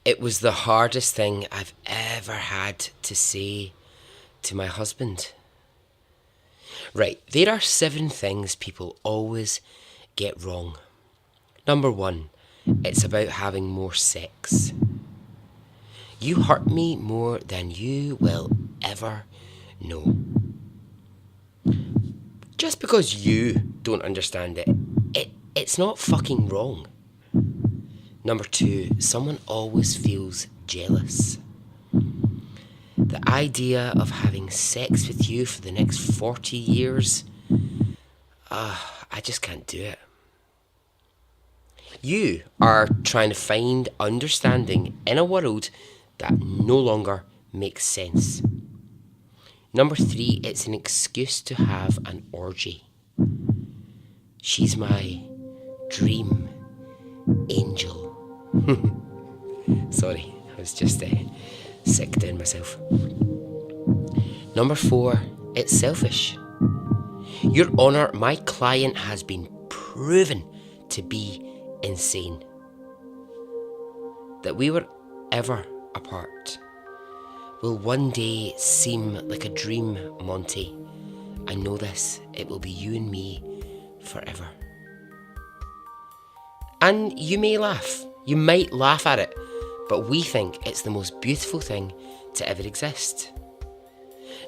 It was the hardest thing I've ever had to say to my husband. Right, there are 7 things people always get wrong. Number 1, it's about having more sex. You hurt me more than you will ever know. Just because you don't understand it's not fucking wrong. Number 2, someone always feels jealous. The idea of having sex with you for the next 40 years, I just can't do it. You are trying to find understanding in a world that no longer makes sense. Number 3, it's an excuse to have an orgy. She's my dream angel. Sorry, I was just sick down myself. Number 4, it's selfish. Your Honour, my client has been proven to be insane. That we were ever apart will one day seem like a dream, Monty. I know this. It will be you and me forever. And you may laugh. You might laugh at it, but we think it's the most beautiful thing to ever exist.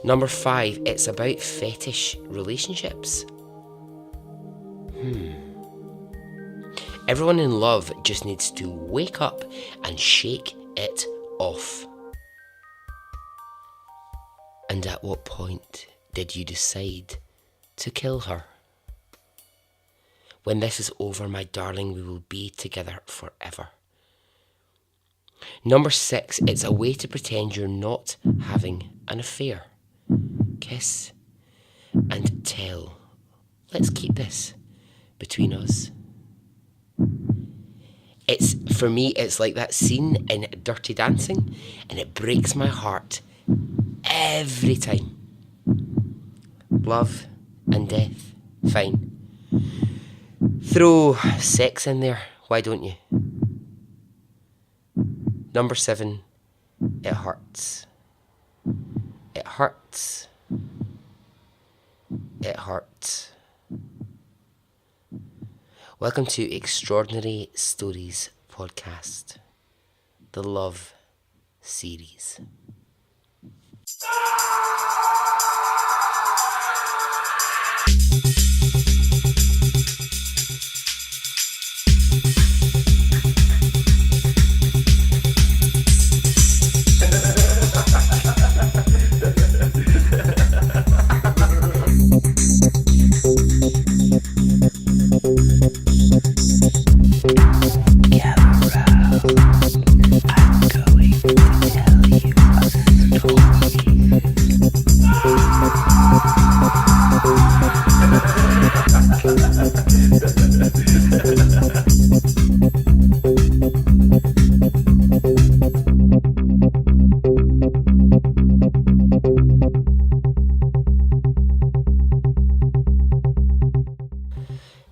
Number 5, it's about fetish relationships. Everyone in love just needs to wake up and shake it off. And at what point did you decide to kill her? When this is over, my darling, we will be together forever. Number 6, it's a way to pretend you're not having an affair. Kiss and tell. Let's keep this between us. For me, it's like that scene in Dirty Dancing, and it breaks my heart every time. Love and death, fine. Throw sex in there, why don't you? Number 7, it hurts. It hurts. It hurts. Welcome to Extraordinary Stories Podcast, the Love Series.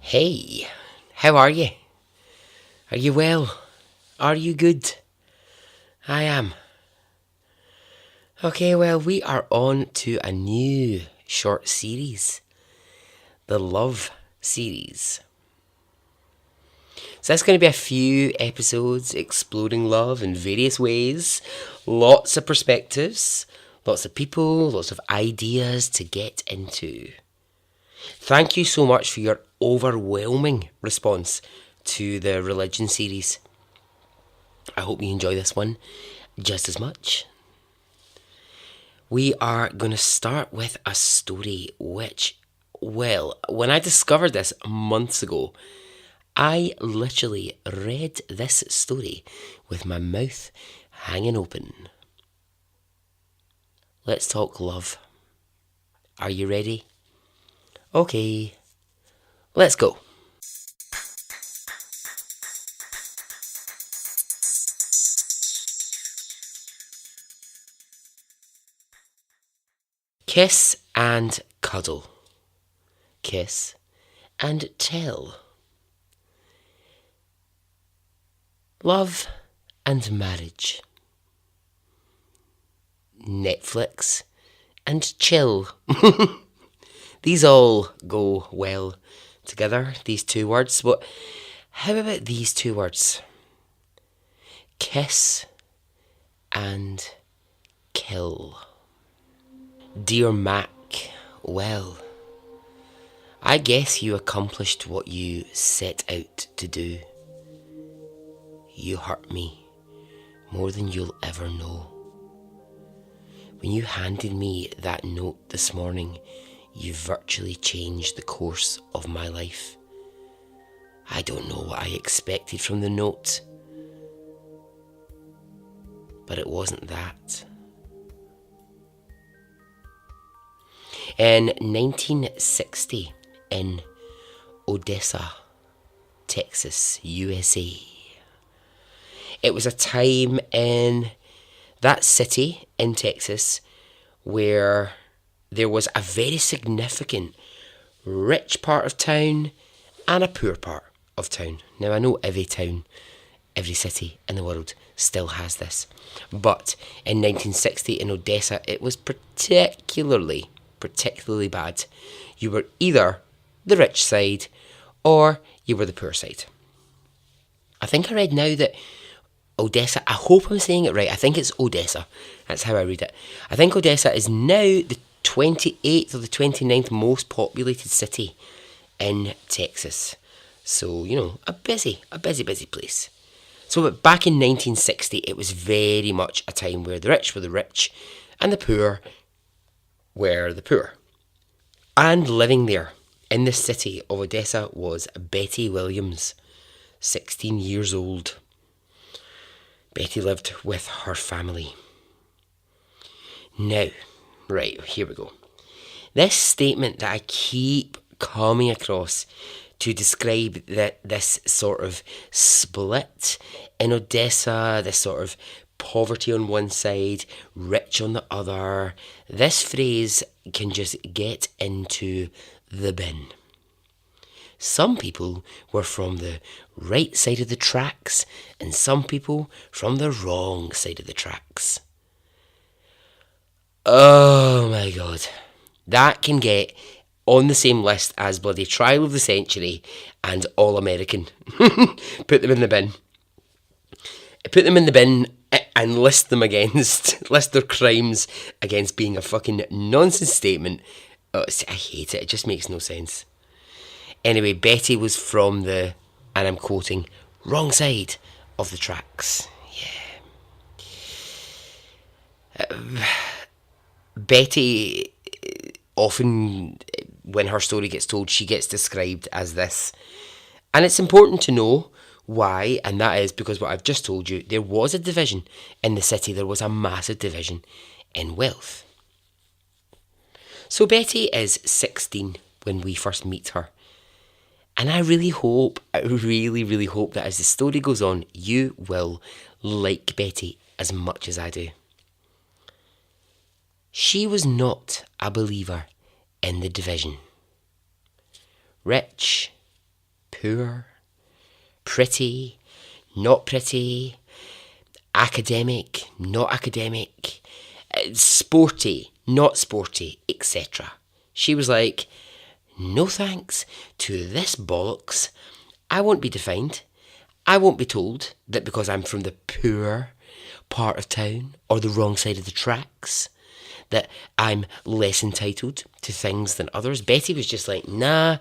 Hey, how are you? Are you well? Are you good? I am. Okay, well, we are on to a new short series, the Love Series. So that's going to be a few episodes exploring love in various ways, lots of perspectives, lots of people, lots of ideas to get into. Thank you so much for your overwhelming response to the religion series. I hope you enjoy this one just as much. We are going to start with a story which, well, when I discovered this months ago, I literally read this story with my mouth hanging open. Let's talk love. Are you ready? Okay, let's go. Kiss and cuddle. Kiss and tell. Love and marriage. Netflix and chill. These all go well together, these two words. But how about these two words? Kiss and kill. Dear Mack, well, I guess you accomplished what you set out to do. You hurt me more than you'll ever know. When you handed me that note this morning, you virtually changed the course of my life. I don't know what I expected from the note, but it wasn't that. In 1960, in Odessa, Texas, USA, it was a time in that city in Texas where there was a very significant rich part of town and a poor part of town. Now, I know every town, every city in the world still has this, but in 1960 in Odessa, it was particularly bad. You were either the rich side or you were the poor side. I think I read now that Odessa, I hope I'm saying it right, I think it's Odessa, that's how I read it. I think Odessa is now the 28th or the 29th most populated city in Texas. So, you know, a busy place. So but back in 1960, it was very much a time where the rich were the rich and the poor were the poor. And living there in the city of Odessa was Betty Williams, 16 years old. Betty lived with her family. Now, right, here we go. This statement that I keep coming across to describe this sort of split in Odessa, this sort of poverty on one side, rich on the other, this phrase can just get into the bin. Some people were from the right side of the tracks and some people from the wrong side of the tracks. Oh my god. That can get on the same list as bloody Trial of the Century and All American. Put them in the bin. Put them in the bin and list their crimes against being a fucking nonsense statement. Oh, I hate it. It just makes no sense. Anyway, Betty was from the, and I'm quoting, wrong side of the tracks. Yeah. Betty, often when her story gets told, she gets described as this. And it's important to know why, and that is because what I've just told you, there was a division in the city. There was a massive division in wealth. So Betty is 16 when we first meet her. And I really hope that as the story goes on, you will like Betty as much as I do. She was not a believer in the division. Rich, poor, pretty, not pretty, academic, not academic, sporty, not sporty, etc. She was like, no thanks to this bollocks. I won't be defined. I won't be told that because I'm from the poor part of town or the wrong side of the tracks that I'm less entitled to things than others. Betty was just like, nah,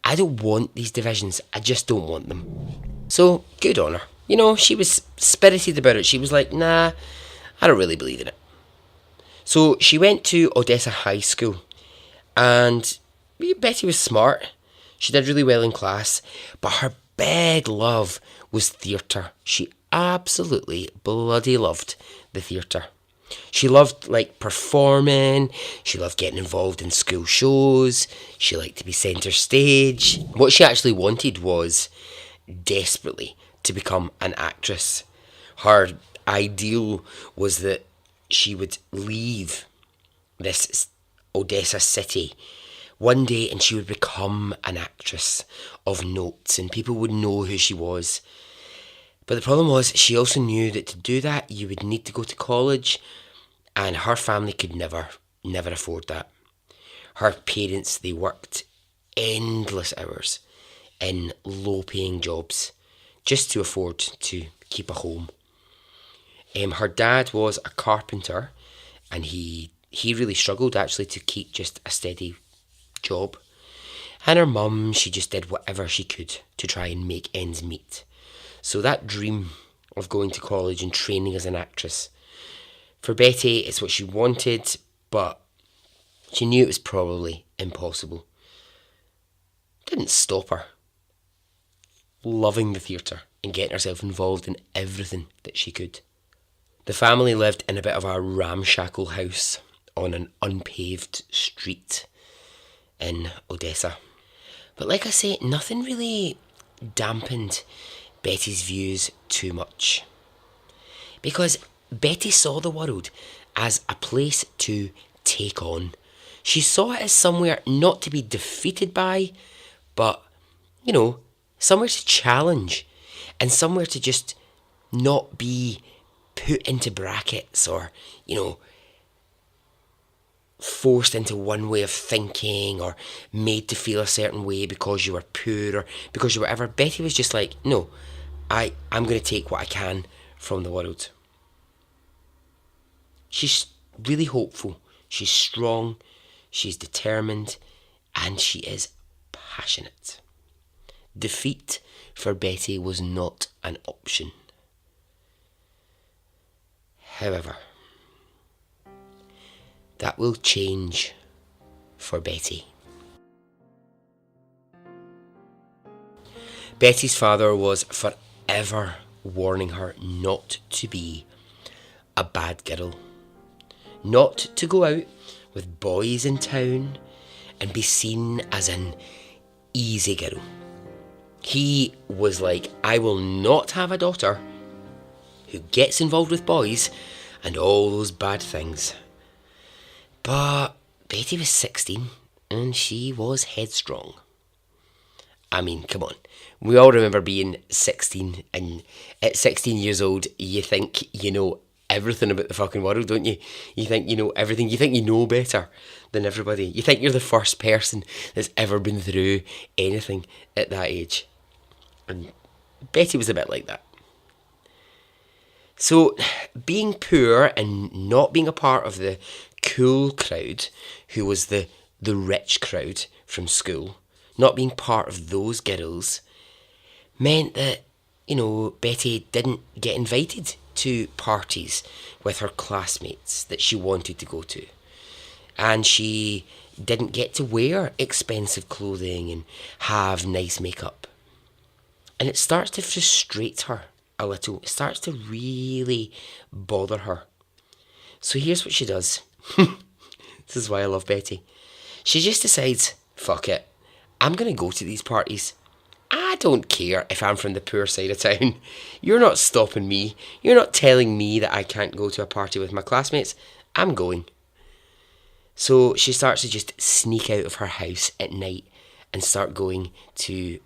I don't want these divisions. I just don't want them. So, good on her. You know, she was spirited about it. She was like, nah, I don't really believe in it. So, she went to Odessa High School. And Betty was smart. She did really well in class. But her big love was theatre. She absolutely bloody loved the theatre. She loved performing, she loved getting involved in school shows, she liked to be centre stage. What she actually wanted was desperately to become an actress. Her ideal was that she would leave this Odessa city one day and she would become an actress of note and people would know who she was. But the problem was, she also knew that to do that, you would need to go to college, and her family could never afford that. Her parents, they worked endless hours in low paying jobs just to afford to keep a home. Her dad was a carpenter, and he really struggled actually to keep just a steady job. And her mum, she just did whatever she could to try and make ends meet. So that dream of going to college and training as an actress, for Betty, it's what she wanted, but she knew it was probably impossible. Didn't stop her loving the theatre and getting herself involved in everything that she could. The family lived in a bit of a ramshackle house on an unpaved street in Odessa. But like I say, nothing really dampened Betty's views too much. Because Betty saw the world as a place to take on. She saw it as somewhere not to be defeated by, but, somewhere to challenge, and somewhere to just not be put into brackets or, forced into one way of thinking or made to feel a certain way because you were poor or because you were whatever. Betty was just like, no, I'm going to take what I can from the world. She's really hopeful. She's strong. She's determined. And she is passionate. Defeat for Betty was not an option. However, that will change for Betty. Betty's father was forever warning her not to be a bad girl. Not to go out with boys in town and be seen as an easy girl. He was like, I will not have a daughter who gets involved with boys and all those bad things. But Betty was 16 and she was headstrong. I mean, come on. We all remember being 16, and at 16 years old, you think you know everything about the fucking world, don't you? You think you know everything. You think you know better than everybody. You think you're the first person that's ever been through anything at that age. And Betty was a bit like that. So, being poor and not being a part of the cool crowd, who was the rich crowd from school, not being part of those girls, meant that, Betty didn't get invited to parties with her classmates that she wanted to go to. And she didn't get to wear expensive clothing and have nice makeup. And it starts to frustrate her a little. It starts to really bother her. So here's what she does. This is why I love Betty. She just decides, fuck it, I'm going to go to these parties. I don't care if I'm from the poor side of town. You're not stopping me. You're not telling me that I can't go to a party with my classmates. I'm going. So she starts to just sneak out of her house at night and start going to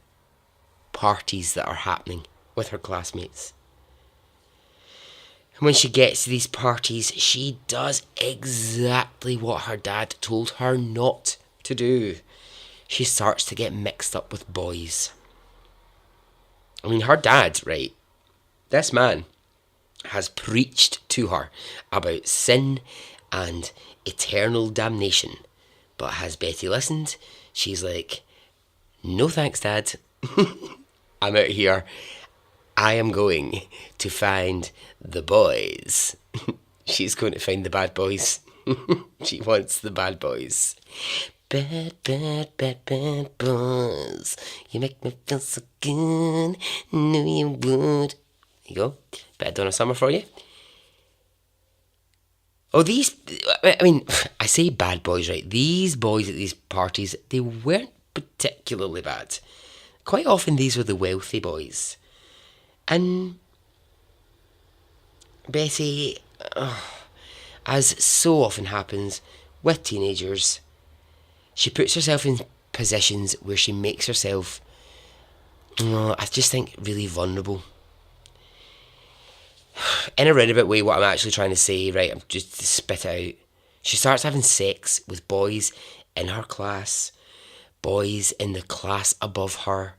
parties that are happening with her classmates. And when she gets to these parties, she does exactly what her dad told her not to do. She starts to get mixed up with boys. I mean, her dad, right, this man has preached to her about sin and eternal damnation. But has Betty listened? She's like, no thanks, Dad. I'm out here. I am going to find the boys. She's going to find the bad boys. She wants the bad boys. Bad, bad, bad, bad boys. You make me feel so good. Knew you would. There you go. Bit of Donna Summer for you. Oh, I say bad boys, right? These boys at these parties, they weren't particularly bad. Quite often these were the wealthy boys. And Betty, as so often happens with teenagers, she puts herself in positions where she makes herself, I just think, really vulnerable. In a roundabout way, what I'm actually trying to say, right, I'm just to spit it out. She starts having sex with boys in her class, boys in the class above her,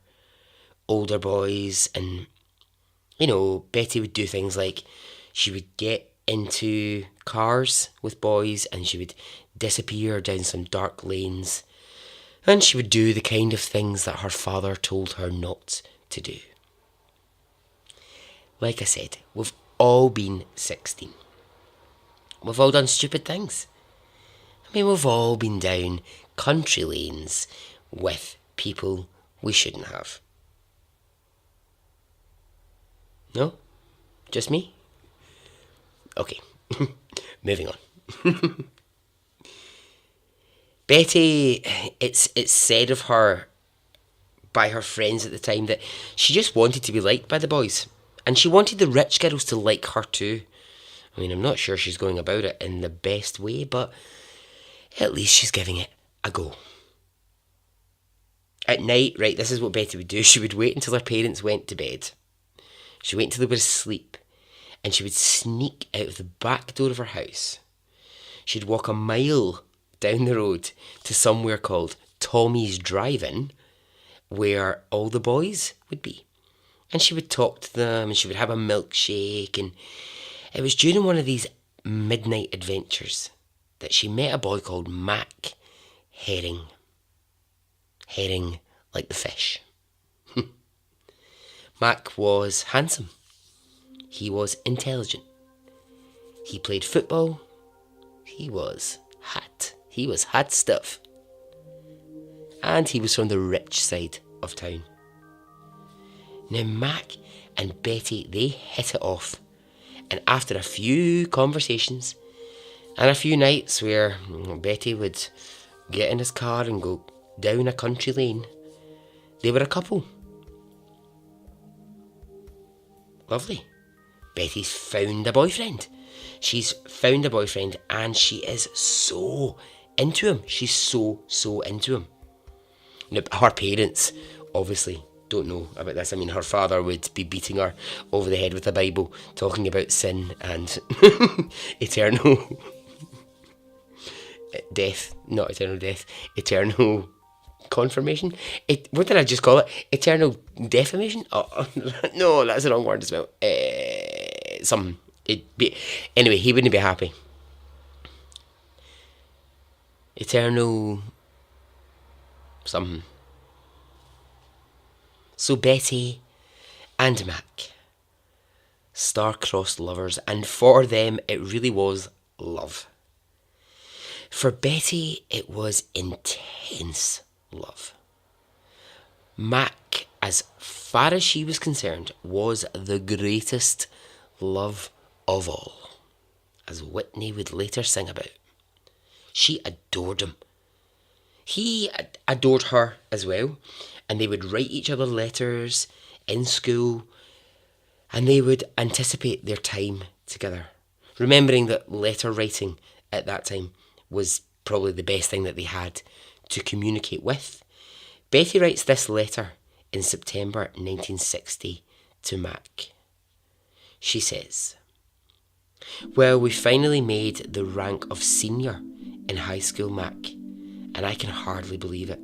older boys, and, Betty would do things like she would get into cars with boys and she would disappear down some dark lanes, and she would do the kind of things that her father told her not to do. Like I said, we've all been 16. We've all done stupid things. We've all been down country lanes with people we shouldn't have. No? Just me? Okay, moving on. Betty, it's said of her by her friends at the time that she just wanted to be liked by the boys. And she wanted the rich girls to like her too. I'm not sure she's going about it in the best way, but at least she's giving it a go. At night, right, this is what Betty would do. She would wait until her parents went to bed. She'd wait until they were asleep. And she would sneak out of the back door of her house. She'd walk a mile down the road to somewhere called Tommy's Drive-In, where all the boys would be. And she would talk to them, and she would have a milkshake, and it was during one of these midnight adventures that she met a boy called Mack Herring. Herring like the fish. Mack was handsome. He was intelligent. He played football. He was hot. He was hot stuff. And he was from the rich side of town. Now Mack and Betty, they hit it off. And after a few conversations and a few nights where Betty would get in his car and go down a country lane, they were a couple. Lovely. Betty's found a boyfriend. She's found a boyfriend and she is so into him. She's so into him. Now, her parents obviously don't know about this. Her father would be beating her over the head with a Bible, talking about sin and eternal death. Not eternal death. Eternal confirmation. What did I just call it? Eternal defamation? Oh, no, that's the wrong word as well. Anyway, he wouldn't be happy. Eternal something. So Betty and Mack, star-crossed lovers, and for them it really was love. For Betty, it was intense love. Mack, as far as she was concerned, was the greatest love of all, as Whitney would later sing about. She adored him. He adored her as well, and they would write each other letters in school, and they would anticipate their time together, remembering that letter writing at that time was probably the best thing that they had to communicate with. Betty writes this letter in September 1960 to Mack. She says, "Well, we finally made the rank of senior in high school, Mack, and I can hardly believe it.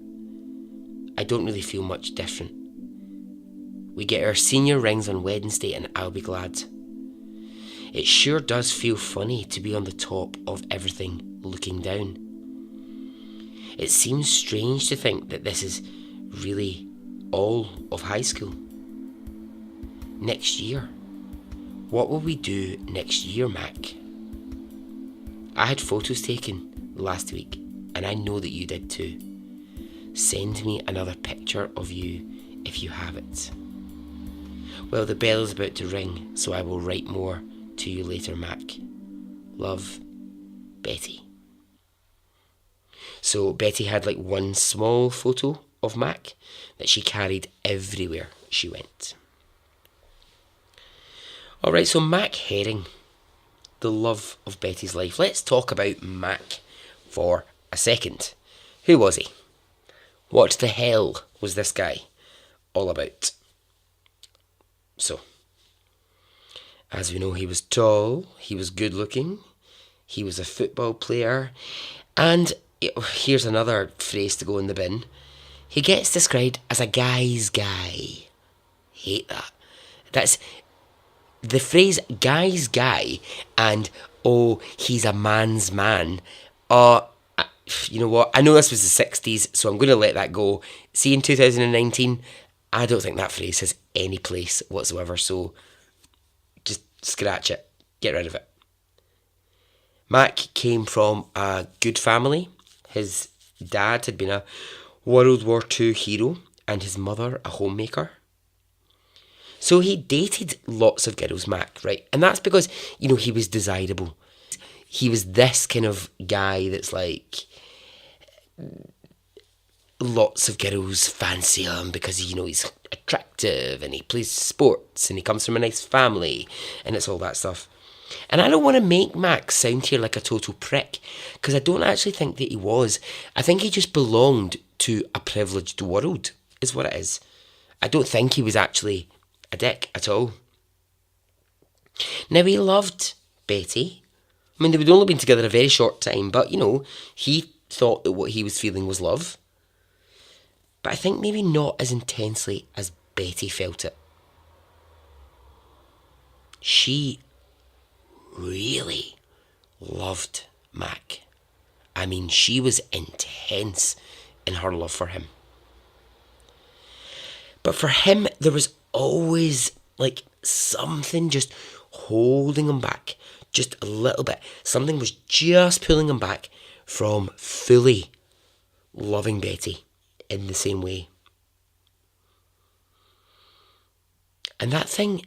I don't really feel much different. We get our senior rings on Wednesday and I'll be glad. It sure does feel funny to be on the top of everything looking down. It seems strange to think that this is really all of high school. Next year. What will we do next year, Mack? I had photos taken last week and I know that you did too. Send me another picture of you if you have it. Well, the bell is about to ring, so I will write more to you later, Mack. Love, Betty." So Betty had one small photo of Mack that she carried everywhere she went. Alright, so Mack Herring, the love of Betty's life. Let's talk about Mack for a second. Who was he? What the hell was this guy all about? So, As we know, he was tall, he was good looking, he was a football player, and here's another phrase to go in the bin. He gets described as a guy's guy. Hate that. That's the phrase guy's guy and oh, he's a man's man. You know what? I know this was the 60s, so I'm going to let that go. See, in 2019, I don't think that phrase has any place whatsoever, so just scratch it. Get rid of it. Mack came from a good family. His dad had been a World War II hero and his mother a homemaker. So he dated lots of girls, Mack, right? And that's because, he was desirable. He was this kind of guy that's like, lots of girls fancy him because, he's attractive and he plays sports and he comes from a nice family and it's all that stuff. And I don't want to make Mack sound here like a total prick, because I don't actually think that he was. I think he just belonged to a privileged world, is what it is. I don't think he was actually a dick at all. Now, he loved Betty. I mean, they had only been together a very short time, but, he thought that what he was feeling was love. But I think maybe not as intensely as Betty felt it. She really loved Mack. I mean, she was intense in her love for him. But for him, there was always like something just holding him back, just a little bit. Something was just pulling him back from fully loving Betty in the same way. And that thing,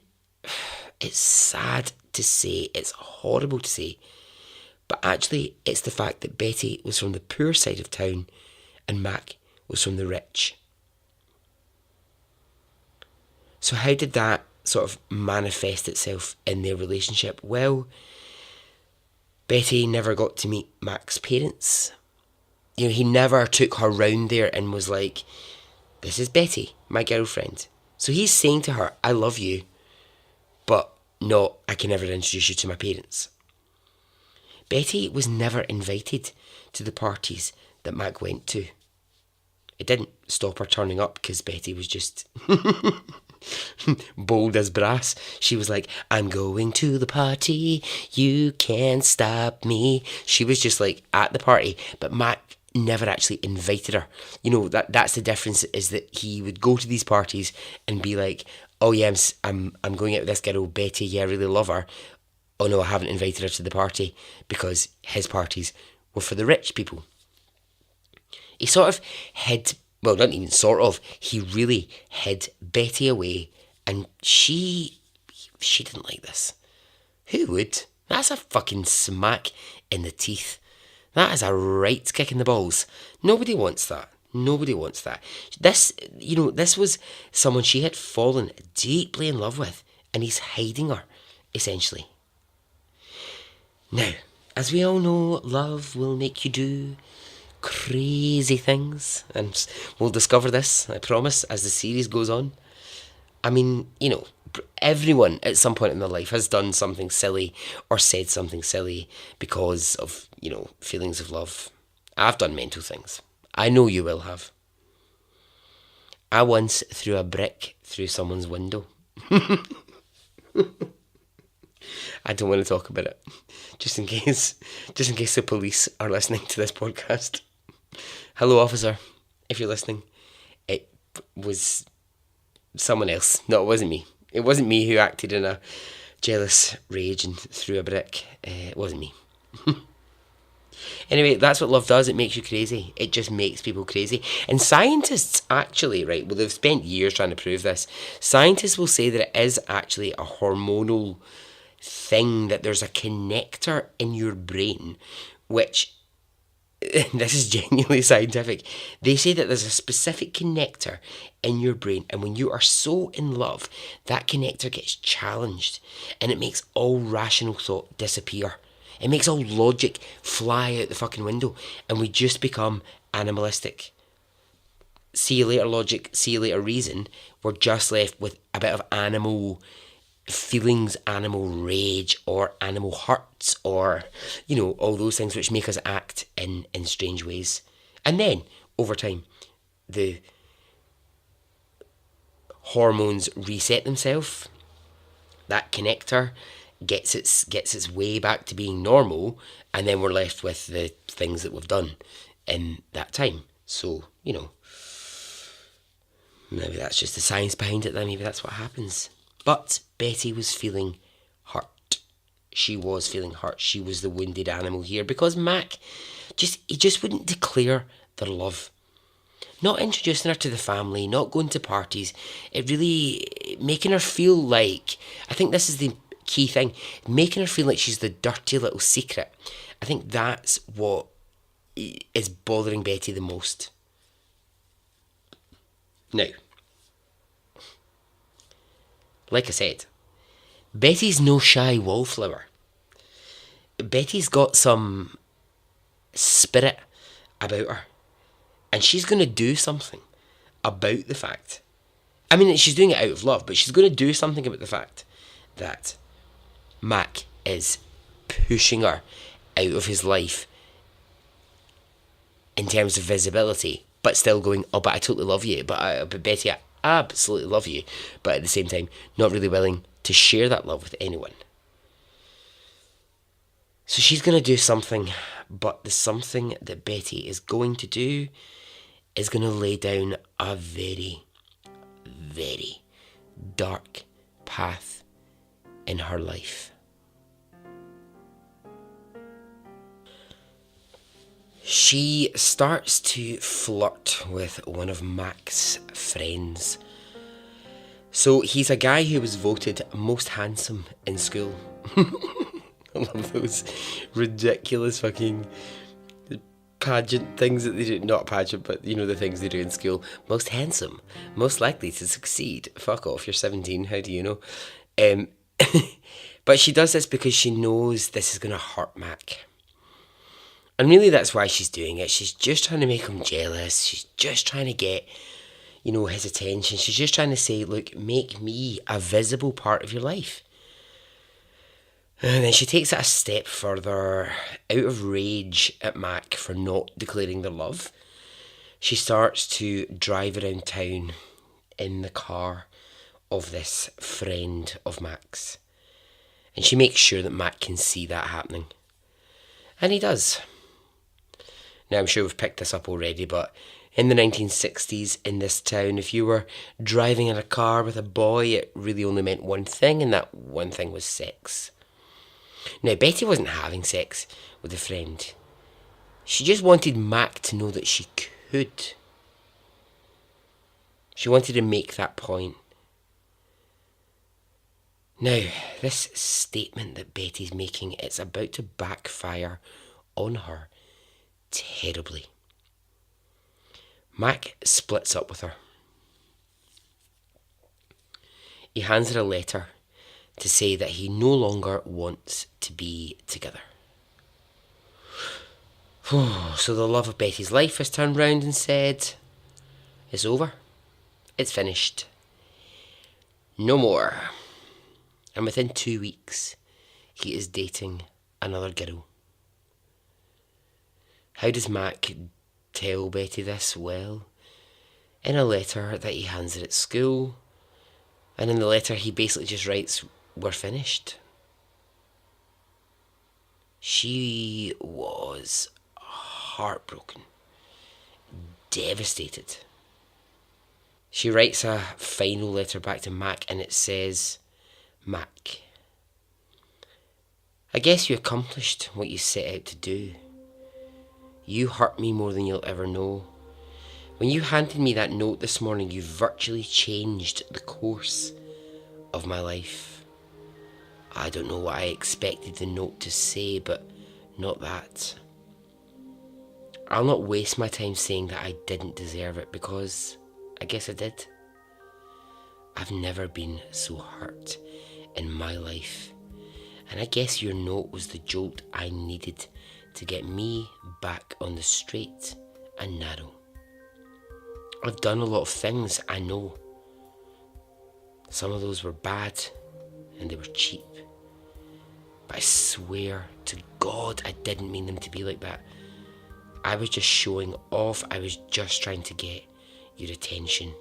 it's sad to say, it's horrible to say, but actually it's the fact that Betty was from the poor side of town and Mack was from the rich. So how did that sort of manifest itself in their relationship? Well, Betty never got to meet Mack's parents. He never took her round there and was like, this is Betty, my girlfriend. So he's saying to her, I love you, but no, I can never introduce you to my parents. Betty was never invited to the parties that Mack went to. It didn't stop her turning up because Betty was just bold as brass. She was like, I'm going to the party, you can't stop me. She was just like at the party, but Mack never actually invited her. That's the difference, is that he would go to these parties and be like, oh yeah, I'm going out with this girl Betty, yeah, I really love her. Oh no, I haven't invited her to the party, because his parties were for the rich people. He sort of hid, well, not even sort of, he really hid Betty away, and she didn't like this. Who would? That's a fucking smack in the teeth. That is a right kick in the balls. Nobody wants that. Nobody wants that. This was someone she had fallen deeply in love with, and he's hiding her, essentially. Now, as we all know, love will make you do crazy things, and we'll discover this, I promise, as the series goes on. I mean, everyone at some point in their life has done something silly or said something silly because of, feelings of love. I've done mental things. I know you will have. I once threw a brick through someone's window. I don't want to talk about it, just in case the police are listening to this podcast. Hello, officer, if you're listening. It was someone else. No, it wasn't me. It wasn't me who acted in a jealous rage and threw a brick. It wasn't me. Anyway, that's what love does. It makes you crazy. It just makes people crazy. And scientists actually, right, well, they've spent years trying to prove this. Scientists will say that it is actually a hormonal thing, that there's a connector in your brain, which, this is genuinely scientific. They say that there's a specific connector in your brain, and when you are so in love, that connector gets challenged, and it makes all rational thought disappear. It makes all logic fly out the fucking window, and we just become animalistic. See you later logic, see you later reason. We're just left with a bit of animal feelings, animal rage, or animal hurts, or, all those things which make us act in strange ways. And then, over time, the hormones reset themselves. That connector gets its way back to being normal, and then we're left with the things that we've done in that time. So, maybe that's just the science behind it then, maybe that's what happens. But Betty was feeling hurt. She was feeling hurt. She was the wounded animal here because Mack just wouldn't declare their love. Not introducing her to the family, not going to parties. It really making her feel like, I think this is the key thing, making her feel like she's the dirty little secret. I think that's what is bothering Betty the most. Now, like I said, Betty's no shy wallflower. Betty's got some spirit about her. And she's going to do something about the fact. I mean, she's doing it out of love, but she's going to do something about the fact that Mack is pushing her out of his life in terms of visibility, but still going, oh, but I totally love you. But Betty, I absolutely love you. But at the same time, not really willing to share that love with anyone. So she's going to do something, but the something that Betty is going to do is going to lay down a very, very dark path in her life. She starts to flirt with one of Mack's friends. So he's a guy who was voted most handsome in school. I love those ridiculous fucking pageant things that they do. Not pageant, but the things they do in school. Most handsome, most likely to succeed. Fuck off, you're 17, how do you know? But she does this because she knows this is going to hurt Mack. And really that's why she's doing it. She's just trying to make him jealous. She's just trying to get, his attention. She's just trying to say, look, make me a visible part of your life. And then she takes it a step further. Out of rage at Mack for not declaring their love, she starts to drive around town in the car of this friend of Mack's. And she makes sure that Mack can see that happening. And he does. Now, I'm sure we've picked this up already, but in the 1960s in this town, if you were driving in a car with a boy, it really only meant one thing, and that one thing was sex. Now, Betty wasn't having sex with a friend. She just wanted Mack to know that she could. She wanted to make that point. Now, this statement that Betty's making, it's about to backfire on her terribly. Mack splits up with her. He hands her a letter to say that he no longer wants to be together. So the love of Betty's life has turned round and said, it's over. It's finished. No more. And within 2 weeks, he is dating another girl. How does Mack tell Betty this? Well, in a letter that he hands her at school, and in the letter he basically just writes, we're finished. She was heartbroken, devastated. She writes a final letter back to Mack and it says, Mack, I guess you accomplished what you set out to do. You hurt me more than you'll ever know. When you handed me that note this morning, you virtually changed the course of my life. I don't know what I expected the note to say, but not that. I'll not waste my time saying that I didn't deserve it, because I guess I did. I've never been so hurt in my life, and I guess your note was the jolt I needed to get me back on the straight and narrow. I've done a lot of things, I know. Some of those were bad, and they were cheap. But I swear to God, I didn't mean them to be like that. I was just showing off. I was just trying to get your attention.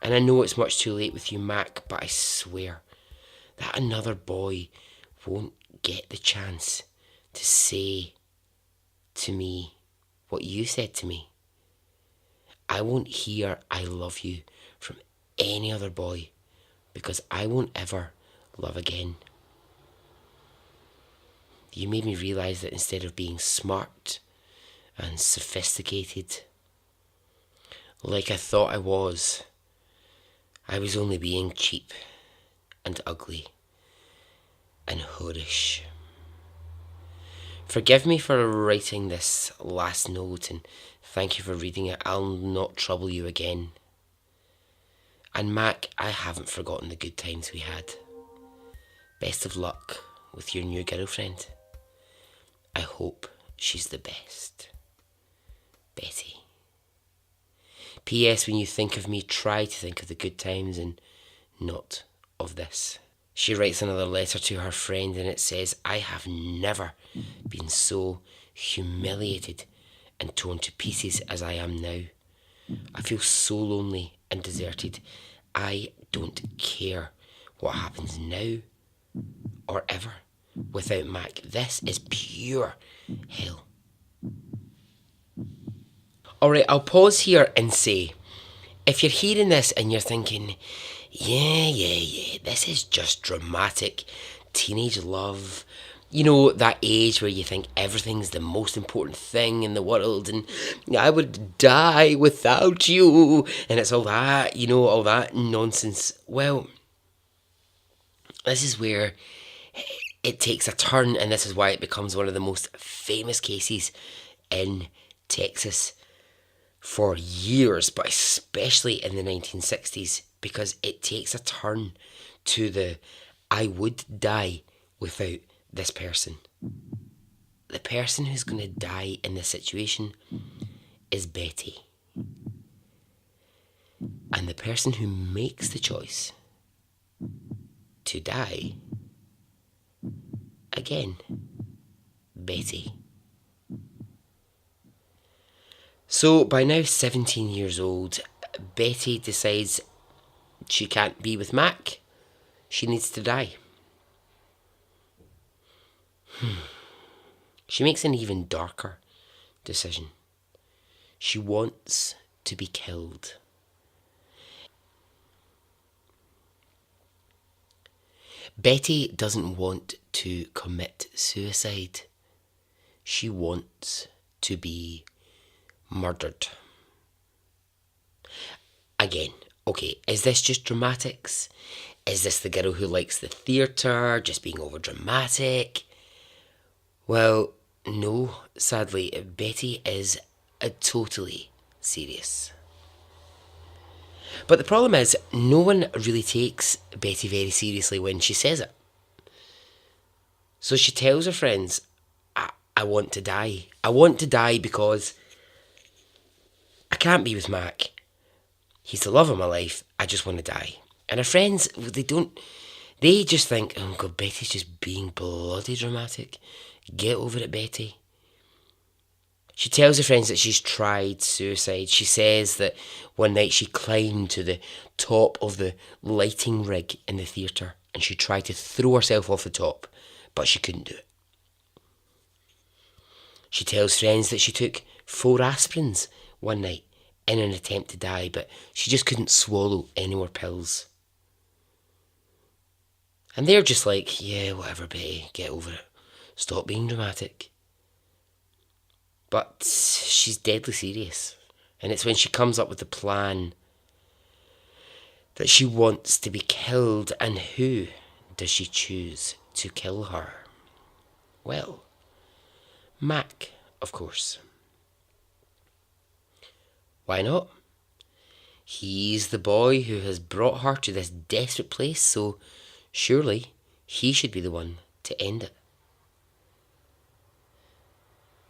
And I know it's much too late with you, Mack, but I swear that another boy won't get the chance to say to me what you said to me. I won't hear I love you from any other boy because I won't ever love again. You made me realise that instead of being smart and sophisticated, like I thought I was only being cheap and ugly and hoodish. Forgive me for writing this last note and thank you for reading it. I'll not trouble you again. And Mack, I haven't forgotten the good times we had. Best of luck with your new girlfriend. I hope she's the best. Betty. P.S. When you think of me, try to think of the good times and not of this. She writes another letter to her friend and it says, I have never been so humiliated and torn to pieces as I am now. I feel so lonely and deserted. I don't care what happens now or ever without Mack. This is pure hell. Alright, I'll pause here and say, if you're hearing this and you're thinking, yeah, this is just dramatic teenage love, you know, that age where you think everything's the most important thing in the world and I would die without you and it's all that, you know, all that nonsense. Well, this is where it takes a turn and this is why it becomes one of the most famous cases in Texas for years, but especially in the 1960s, because it takes a turn to the I would die without this person. The person who's going to die in this situation is Betty. And the person who makes the choice to die, again, Betty. So by now 17 years old, Betty decides she can't be with Mack. She needs to die. She makes an even darker decision. She wants to be killed. Betty doesn't want to commit suicide. She wants to be murdered. Again, okay, is this just dramatics? Is this the girl who likes the theatre, just being over dramatic? Well, no, sadly, Betty is totally serious. But the problem is, no one really takes Betty very seriously when she says it. So she tells her friends, I want to die. I want to die because I can't be with Mack. He's the love of my life. I just want to die. And her friends, they just think, oh God, Betty's just being bloody dramatic. Get over it, Betty. She tells her friends that she's tried suicide. She says that one night she climbed to the top of the lighting rig in the theatre and she tried to throw herself off the top, but she couldn't do it. She tells friends that she took 4 aspirins one night in an attempt to die, but she just couldn't swallow any more pills. And they're just like, yeah, whatever, Betty, get over it. Stop being dramatic. But she's deadly serious. And it's when she comes up with the plan that she wants to be killed. And who does she choose to kill her? Well, Mack, of course. Why not? He's the boy who has brought her to this desperate place, so surely he should be the one to end it.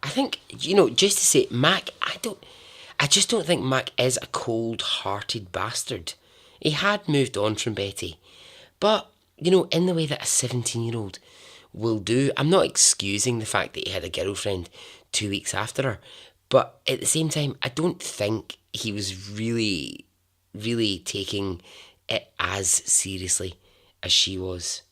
I think, just to say, Mack, I just don't think Mack is a cold-hearted bastard. He had moved on from Betty, but in the way that a 17-year-old will do. I'm not excusing the fact that he had a girlfriend 2 weeks after her, but at the same time, I don't think he was really, really taking it as seriously as she was.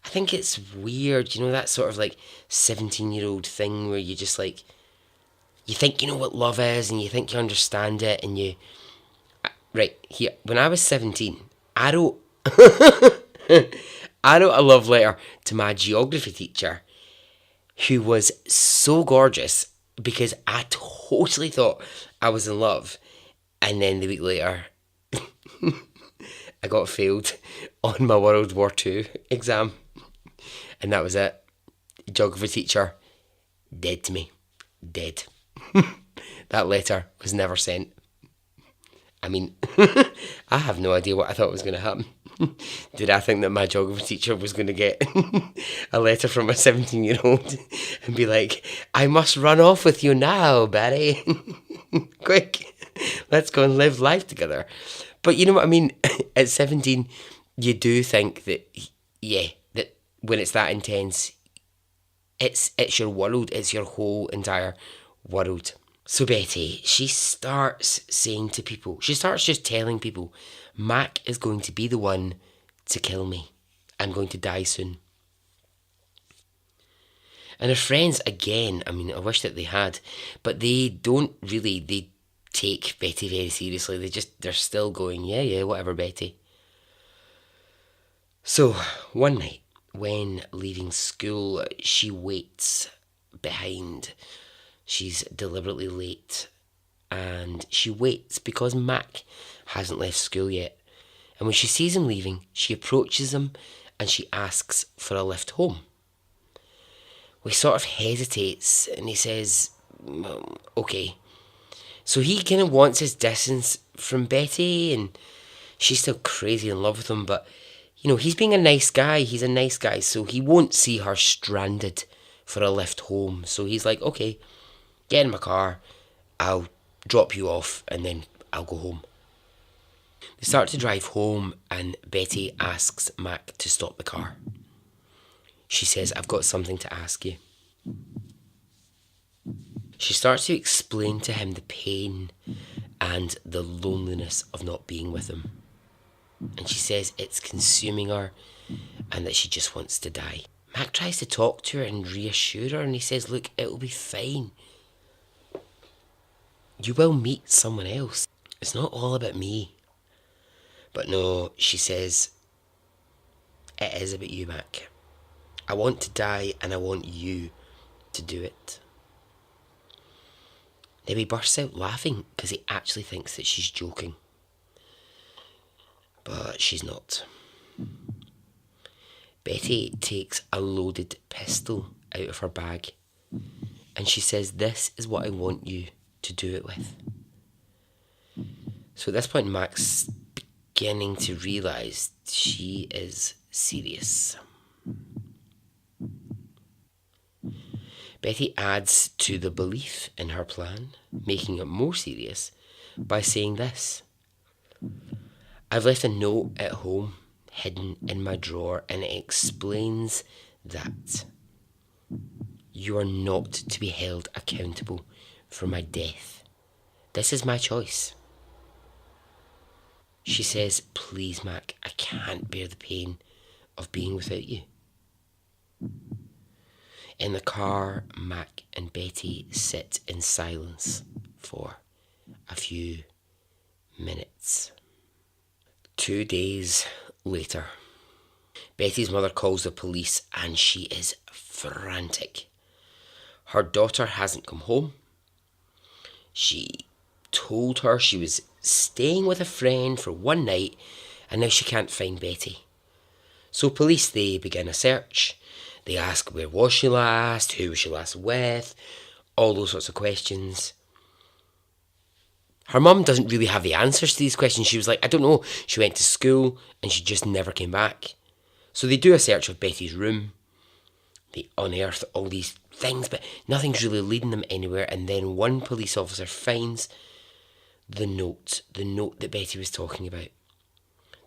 I think it's weird, that sort of like 17-year-old thing where you just like, you think you know what love is and you think you understand it and you. Right, here, when I was 17, I wrote. I wrote a love letter to my geography teacher who was so gorgeous because I totally thought I was in love. And then the week later, I got failed on my World War II exam. And that was it. Geography teacher, dead to me. Dead. That letter was never sent. I mean, I have no idea what I thought was going to happen. Did I think that my geography teacher was going to get a letter from a 17-year-old and be like, I must run off with you now, Barry. Quick, let's go and live life together. But you know what I mean? At 17, you do think that, that when it's that intense, it's your world, it's your whole entire world. So Betty, she starts just telling people, Mack is going to be the one to kill me. I'm going to die soon. And her friends, again, I mean, I wish that they had, but they take Betty very seriously. They're still going, yeah, whatever, Betty. So, one night, when leaving school, she waits behind. She's deliberately late, and she waits because Mack hasn't left school yet. And when she sees him leaving, she approaches him and she asks for a lift home. Well, he sort of hesitates and he says, okay. So he kind of wants his distance from Betty, and she's still crazy in love with him, but he's being a nice guy. He's a nice guy, so he won't see her stranded for a lift home. So he's like, okay, get in my car, I'll drop you off, and then I'll go home. They start to drive home, and Betty asks Mack to stop the car. She says, I've got something to ask you. She starts to explain to him the pain and the loneliness of not being with him. And she says it's consuming her and that she just wants to die. Mack tries to talk to her and reassure her, and he says, look, it'll be fine. You will meet someone else. It's not all about me. But no, she says, it is about you, Mack. I want to die and I want you to do it. Then he bursts out laughing because he actually thinks that she's joking. But she's not. Betty takes a loaded pistol out of her bag and she says, this is what I want you to do it with. So at this point, Mack's beginning to realise she is serious. Betty adds to the belief in her plan, making it more serious by saying this. I've left a note at home, hidden in my drawer, and it explains that you are not to be held accountable for my death. This is my choice. She says, please, Mack, I can't bear the pain of being without you. In the car, Mack and Betty sit in silence for a few minutes. 2 days later, Betty's mother calls the police and she is frantic. Her daughter hasn't come home. She told her she was staying with a friend for one night and now she can't find Betty. So police, they begin a search. They ask where was she last, who was she last with, all those sorts of questions. Her mum doesn't really have the answers to these questions. She was like, I don't know. She went to school and she just never came back. So they do a search of Betty's room. They unearth all these things, but nothing's really leading them anywhere. And then one police officer finds the note that Betty was talking about.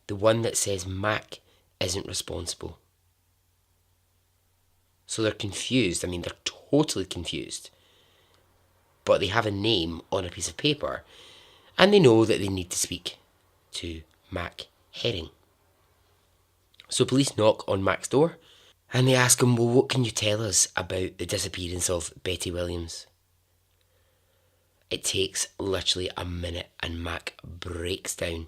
The one that says Mack isn't responsible. So they're confused. I mean, they're totally confused. But they have a name on a piece of paper, and they know that they need to speak to Mack Herring. So police knock on Mack's door, and they ask him, well, what can you tell us about the disappearance of Betty Williams? It takes literally a minute, and Mack breaks down,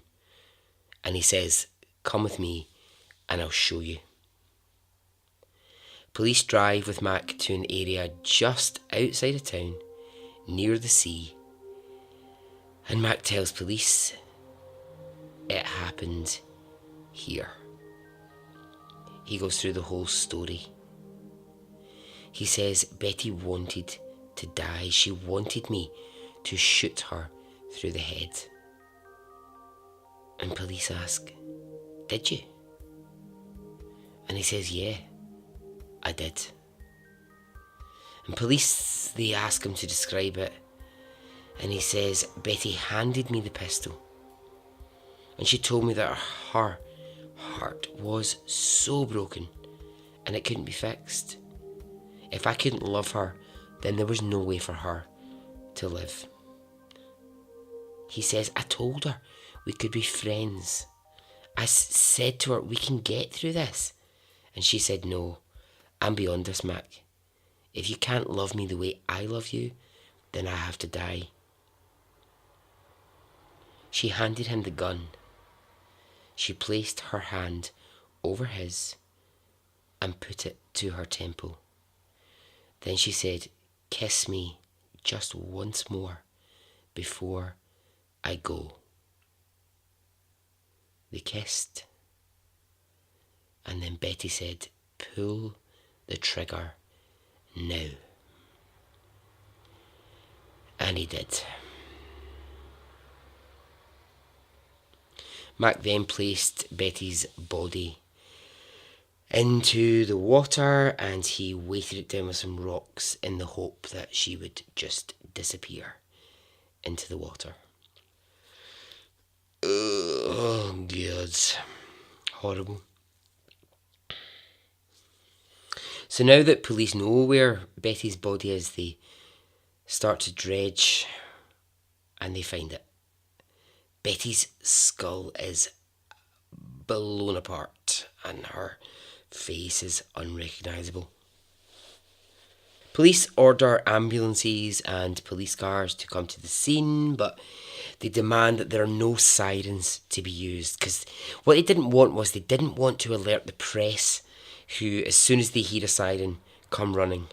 and he says, come with me, and I'll show you. Police drive with Mack to an area just outside of town, near the sea, and Mack tells police it happened here. He goes through the whole story. He says Betty wanted to die. She wanted me to shoot her through the head. And police ask, did you? And he says, yeah, I did. And police, they ask him to describe it. And he says, Betty handed me the pistol. And she told me that her heart was so broken and it couldn't be fixed. If I couldn't love her, then there was no way for her to live. He says, I told her we could be friends. I said to her, we can get through this. And she said, no, I'm beyond this, Mack. If you can't love me the way I love you, then I have to die. She handed him the gun. She placed her hand over his and put it to her temple. Then she said, kiss me just once more before I go. They kissed. And then Betty said, pull the trigger now. And he did. Mack then placed Betty's body into the water and he weighted it down with some rocks in the hope that she would just disappear into the water. Oh, God. Horrible. So now that police know where Betty's body is, they start to dredge and they find it. Betty's skull is blown apart and her face is unrecognisable. Police order ambulances and police cars to come to the scene, but they demand that there are no sirens to be used, because what they didn't want was they didn't want to alert the press, who, as soon as they hear a siren, come running.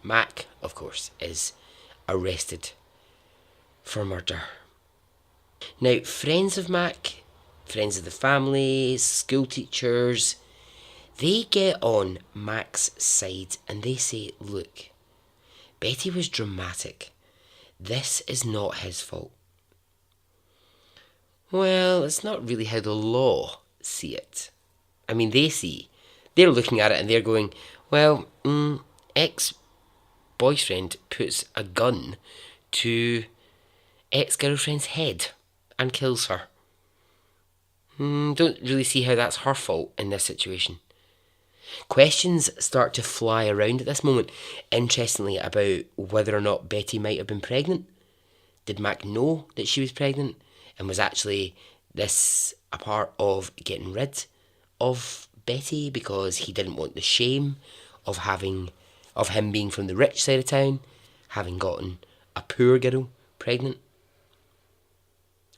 Mack, of course, is arrested for murder. Now, friends of Mack, friends of the family, school teachers, they get on Mack's side and they say, look, Betty was dramatic. This is not his fault. Well, it's not really how the law see it. I mean, they're looking at it and they're going, well, ex-boyfriend puts a gun to ex-girlfriend's head and kills her. Don't really see how that's her fault in this situation. Questions start to fly around at this moment, interestingly, about whether or not Betty might have been pregnant. Did Mack know that she was pregnant? And was actually this a part of getting rid of Betty because he didn't want the shame of him being from the rich side of town, having gotten a poor girl pregnant?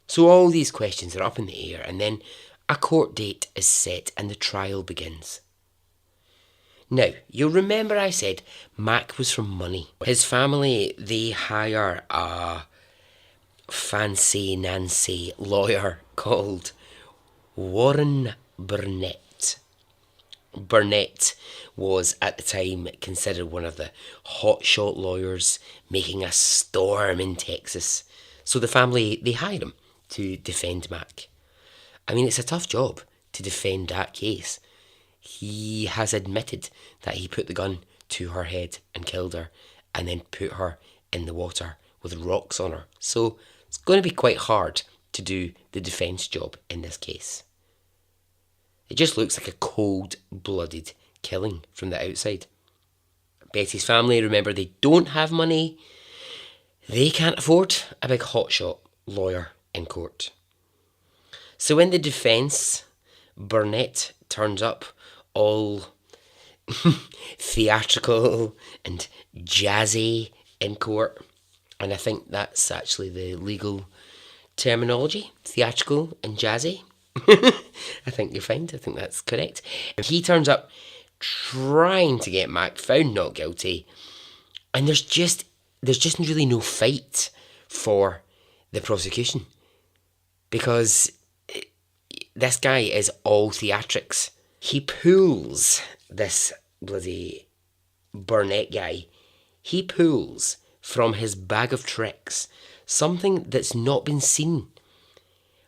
So all these questions are up in the air, and then a court date is set and the trial begins. Now, you'll remember I said Mack was from money. His family, they hire a fancy Nancy lawyer called Warren Burnett. Burnett was at the time considered one of the hotshot lawyers making a storm in Texas. So the family, they hired him to defend Mack. I mean, it's a tough job to defend that case. He has admitted that he put the gun to her head and killed her and then put her in the water with rocks on her. So it's going to be quite hard to do the defence job in this case. It just looks like a cold-blooded killing from the outside. Betty's family, remember, they don't have money. They can't afford a big hotshot lawyer in court. So when the defence, Burnett, turns up all theatrical and jazzy in court, and I think that's actually the legal terminology, theatrical and jazzy. I think you're fine. I think that's correct. He turns up trying to get Mack found not guilty, and there's just really no fight for the prosecution, because this guy is all theatrics. He pulls this bloody Burnett guy. He pulls from his bag of tricks something that's not been seen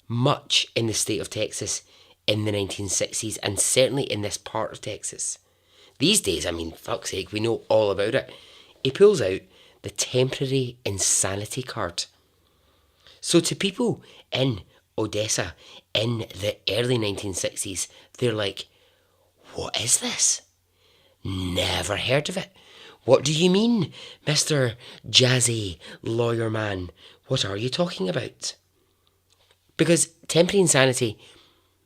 much in the state of Texas in the 1960s, and certainly in this part of Texas. These days, I mean, fuck's sake, we know all about it. He pulls out the temporary insanity card. So to people in Odessa in the early 1960s, they're like, what is this? Never heard of it. What do you mean, Mr. Jazzy Lawyer Man? What are you talking about? Because temporary insanity,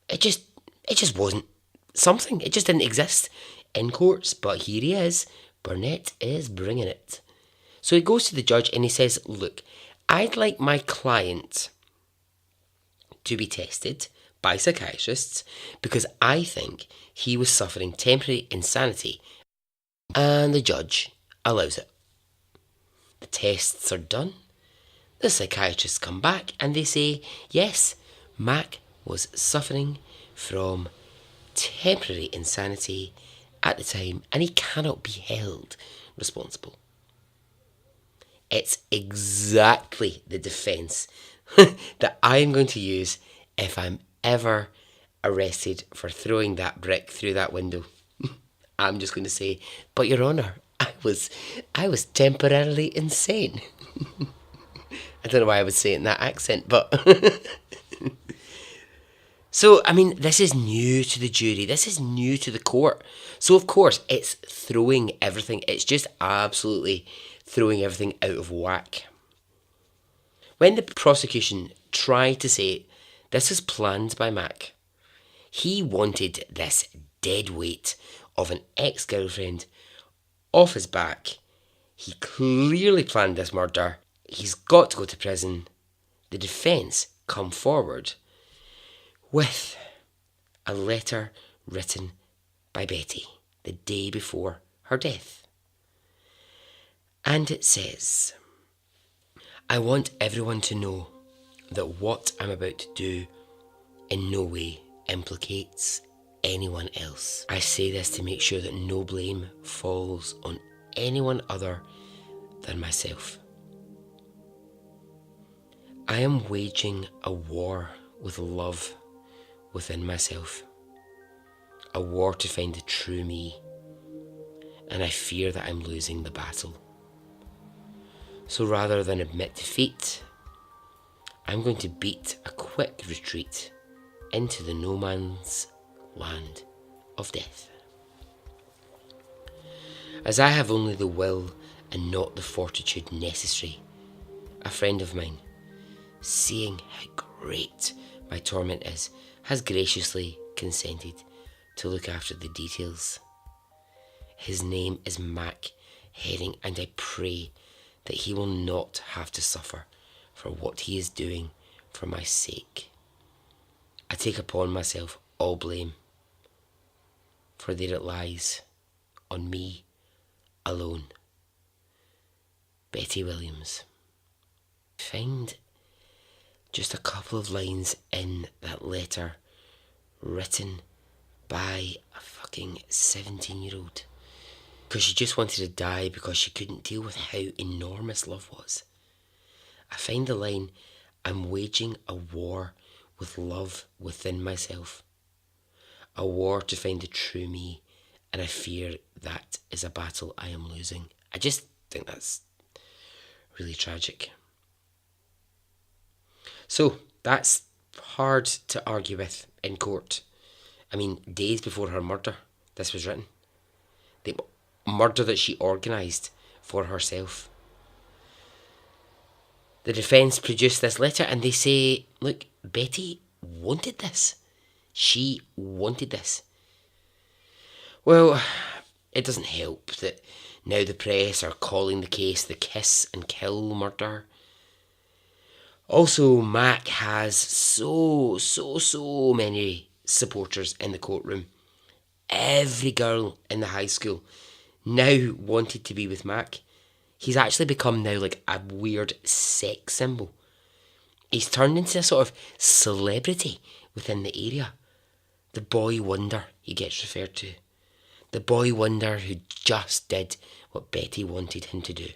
it just wasn't something. It just didn't exist in courts. But here he is. Burnett is bringing it. So he goes to the judge and he says, look, I'd like my client to be tested by psychiatrists because I think he was suffering temporary insanity. And the judge allows it. The tests are done. The psychiatrists come back and they say, yes, Mack was suffering from temporary insanity at the time and he cannot be held responsible. It's exactly the defence that I'm going to use if I'm ever arrested for throwing that brick through that window. I'm just going to say, but Your Honour, I was temporarily insane. I don't know why I would say it in that accent, but... So, I mean, this is new to the jury. This is new to the court. So, of course, it's throwing everything. It's just absolutely throwing everything out of whack. When the prosecution tried to say this was planned by Mack, he wanted this dead weight of an ex-girlfriend off his back. He clearly planned this murder. He's got to go to prison. The defence come forward with a letter written by Betty the day before her death. And it says, I want everyone to know that what I'm about to do in no way implicates anyone else. I say this to make sure that no blame falls on anyone other than myself. I am waging a war with love within myself, a war to find the true me, and I fear that I'm losing the battle. So rather than admit defeat, I'm going to beat a quick retreat into the no man's land of death. As I have only the will and not the fortitude necessary, a friend of mine, seeing how great my torment is, has graciously consented to look after the details. His name is Mack Herring, and I pray that he will not have to suffer for what he is doing for my sake. I take upon myself all blame, for there it lies, on me alone. Betty Williams. Find just a couple of lines in that letter written by a fucking 17-year-old, because she just wanted to die because she couldn't deal with how enormous love was. I find the line, I'm waging a war with love within myself, a war to find the true me, and I fear that is a battle I am losing. I just think that's really tragic. So that's hard to argue with in court. I mean, days before her murder, this was written. The murder that she organised for herself. The defence produced this letter and they say, look, Betty wanted this. She wanted this. Well, it doesn't help that now the press are calling the case the kiss and kill murder. Also, Mack has so many supporters in the courtroom. Every girl in the high school now wanted to be with Mack. He's actually become now like a weird sex symbol. He's turned into a sort of celebrity within the area. The boy wonder, he gets referred to. The boy wonder who just did what Betty wanted him to do.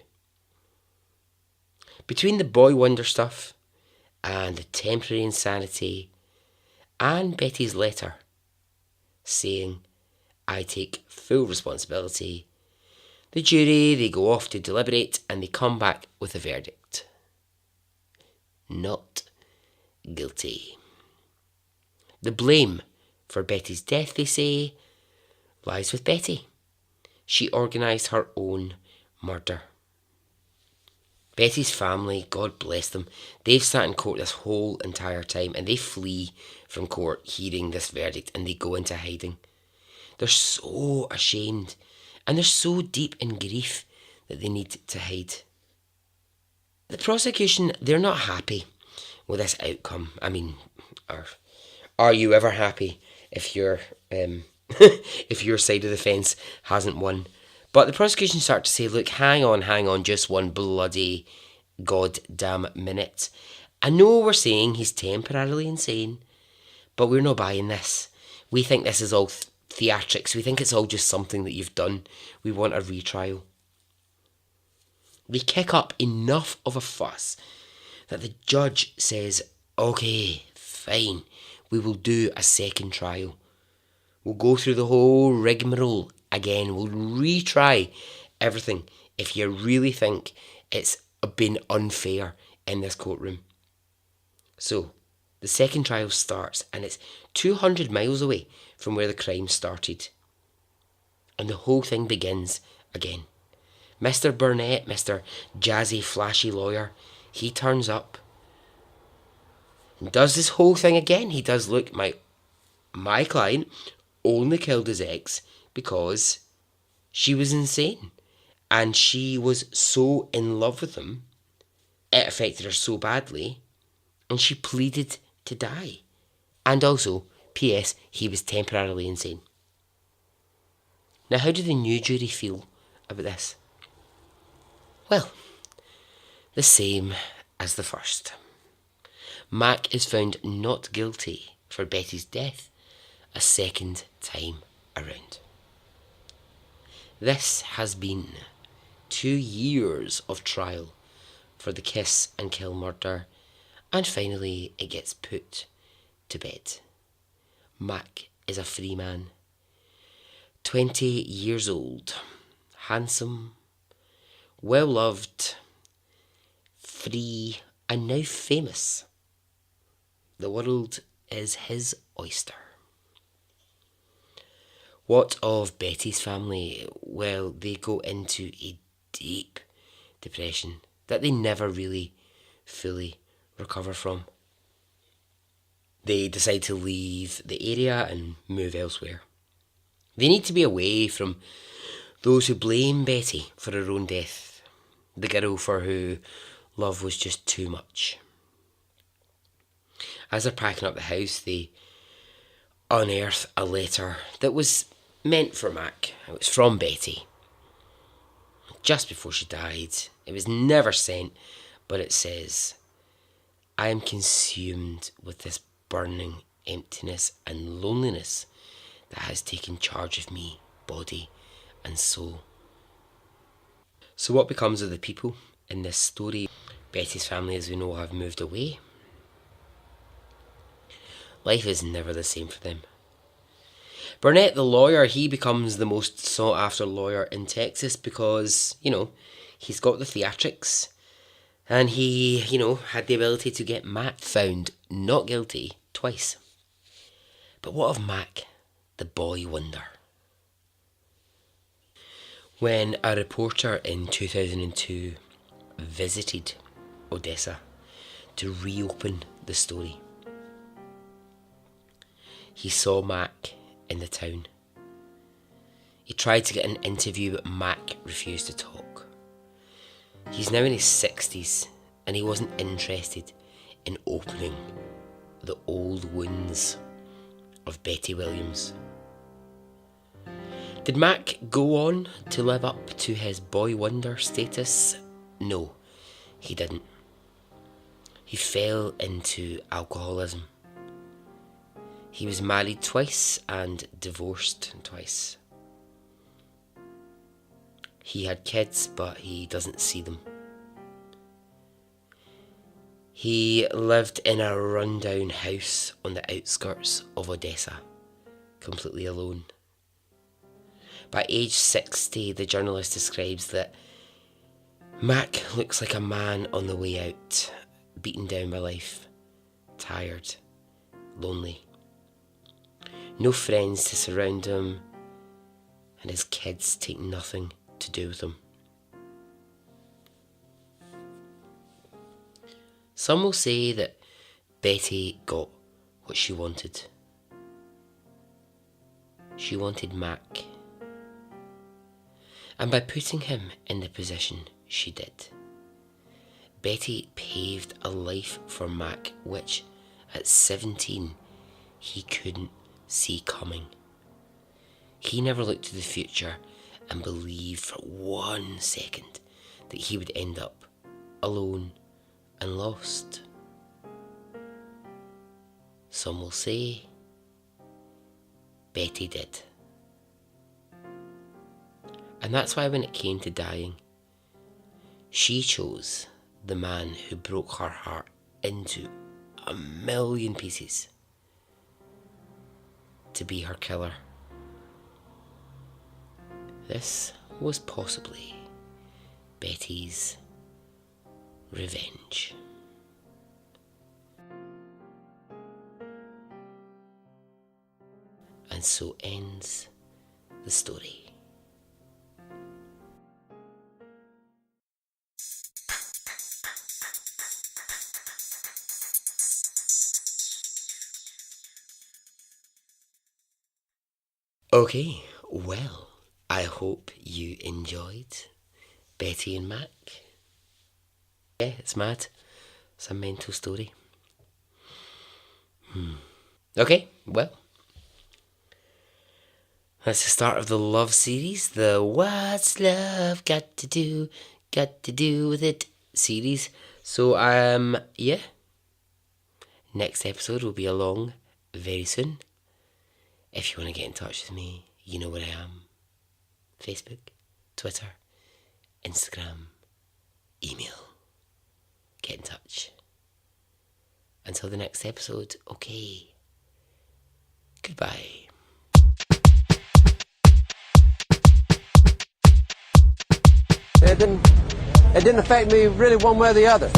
Between the boy wonder stuff and the temporary insanity and Betty's letter saying, I take full responsibility, the jury, they go off to deliberate and they come back with a verdict. Not guilty. The blame for Betty's death, they say, lies with Betty. She organised her own murder. Betty's family, God bless them, they've sat in court this whole entire time and they flee from court hearing this verdict and they go into hiding. They're so ashamed and they're so deep in grief that they need to hide. The prosecution, they're not happy with this outcome. I mean, are you ever happy if your if your side of the fence hasn't won? But the prosecution start to say, look, hang on, just one bloody goddamn minute. I know we're saying he's temporarily insane, but we're not buying this. We think this is all theatrics. We think it's all just something that you've done. We want a retrial. They kick up enough of a fuss that the judge says, okay, fine, we will do a second trial. We'll go through the whole rigmarole again. We'll retry everything if you really think it's been unfair in this courtroom. So, the second trial starts and it's 200 miles away from where the crime started. And the whole thing begins again. Mr. Burnett, Mr. Jazzy Flashy Lawyer, he turns up and does this whole thing again. He does, look, my client only killed his ex because she was insane and she was so in love with him, it affected her so badly, and she pleaded to die. And also, P.S., he was temporarily insane. Now, how do the new jury feel about this? Well, the same as the first. Mack is found not guilty for Betty's death a second time around. This has been 2 years of trial for the kiss and kill murder, and finally it gets put to bed. Mack is a free man, 20 years old, handsome, well loved, free, and now famous. The world is his oyster. What of Betty's family? Well, they go into a deep depression that they never really fully recover from. They decide to leave the area and move elsewhere. They need to be away from those who blame Betty for her own death, the girl for who love was just too much. As they're packing up the house, they unearth a letter that was meant for Mack. It was from Betty. Just before she died. It was never sent, but it says, I am consumed with this burning emptiness and loneliness that has taken charge of me, body and soul. So what becomes of the people in this story? Betty's family, as we know, have moved away. Life is never the same for them. Burnett, the lawyer, he becomes the most sought after lawyer in Texas because, he's got the theatrics and he, had the ability to get Mack found not guilty twice. But what of Mack? the boy wonder. When a reporter in 2002 visited Odessa to reopen the story, he saw Mack in the town. He tried to get an interview, but Mack refused to talk. He's now in his 60s and he wasn't interested in opening the old wounds of Betty Williams. Did Mack go on to live up to his boy wonder status? No, he didn't. He fell into alcoholism. He was married twice and divorced twice. He had kids, but he doesn't see them. He lived in a rundown house on the outskirts of Odessa, completely alone. By age 60, the journalist describes that Mack looks like a man on the way out, beaten down by life, tired, lonely. No friends to surround him, and his kids take nothing to do with him. Some will say that Betty got what she wanted. She wanted Mack. And by putting him in the position she did, Betty paved a life for Mack which, at 17, he couldn't see coming. He never looked to the future and believed for 1 second that he would end up alone and lost. Some will say Betty did. And that's why when it came to dying, she chose the man who broke her heart into 1,000,000 pieces to be her killer. This was possibly Betty's revenge. And so ends the story. Okay, well, I hope you enjoyed Betty and Mack. Yeah, it's mad. It's a mental story. Okay, well, that's the start of the love series, the What's Love Got to Do with It series. So, yeah, next episode will be along very soon. If you want to get in touch with me, you know where I am. Facebook, Twitter, Instagram, email. Get in touch. Until the next episode, okay. Goodbye. It didn't affect me really one way or the other.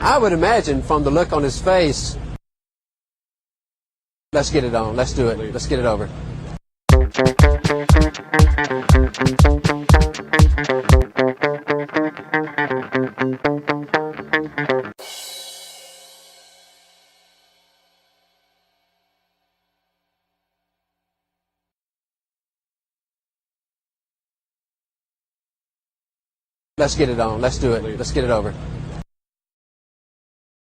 I would imagine from the look on his face, let's get it on, let's do it, let's get it over. Let's get it on, let's do it, let's get it over.